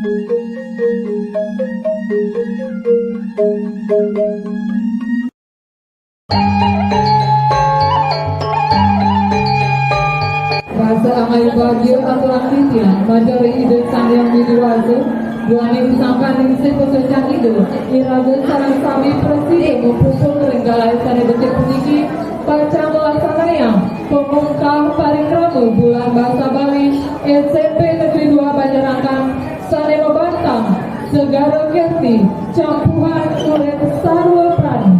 Rasa amai bahagia aturan titian Majari ide sang yang didiwasa Duani usangkan yang sekosecan itu Iraga sarang sami presiden Mempukul ringgalai sani betik puniki Pacar melaksanakan Pemungkam parikrama bulan bahasa Bali SMP Negeri 2 Banjarangkan Sani membantang Segara Kerti Campuhan oleh Sarwa Prani.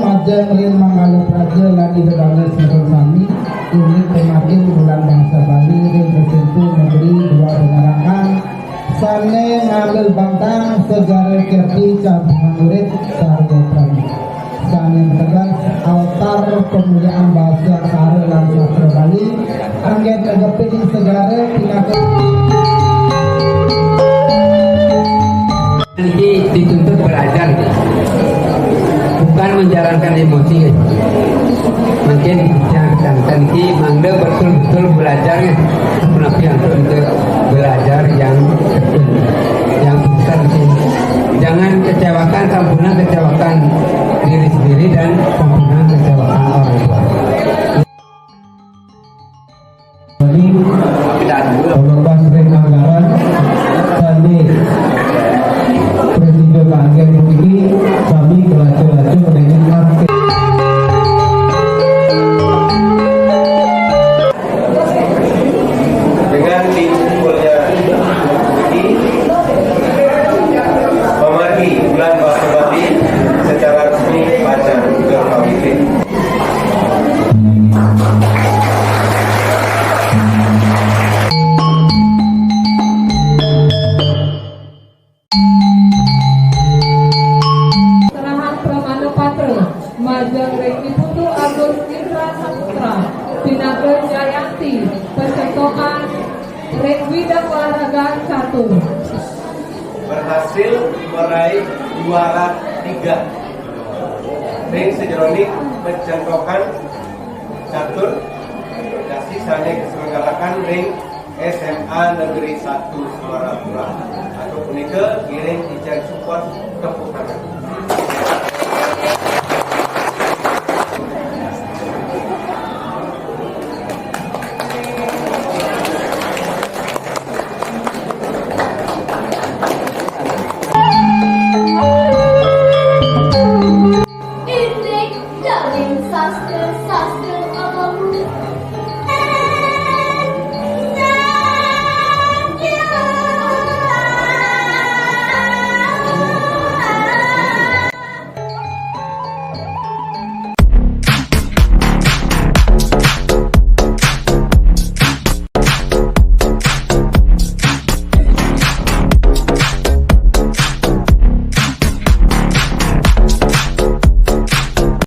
Majeng Mangalu Praja lagi berada Sirul Sami ini pemakin bulan bahasa Bali representu negeri 2 Banjarangkan Sane ngalul bantang segara kerti campuran murid sarwa prani Sane tegas altar pemuliaan bahasa Sare lan sastra Bali anggen tegepin segara tindakan ini dituntut belajar bukan menjalankan emosi mungkin jangan nanti mangga betul-betul belajarnya tapi untuk belajar yang besar jangan kecewakan sempurna kecewakan diri sendiri dan sempurna kecewakan orang tua. Pemerintah Sri Anggaran tadi Presiden Bangga ini kami belajar dengan market. Dengan dimulainya ini memasuki bulan bahasa Bali secara resmi pada bulan Februari. Majeng Reki Putu Agus Indra Saputra Pinaka Jayanti Percetokan Rengwi dan Olahraga 1 berhasil meraih juara 3 ring sejeronik percetokan catur kasih sane diselenggarakan ring SMA Negeri 1 Semarang atau unika giring ijan support tepuk tangan.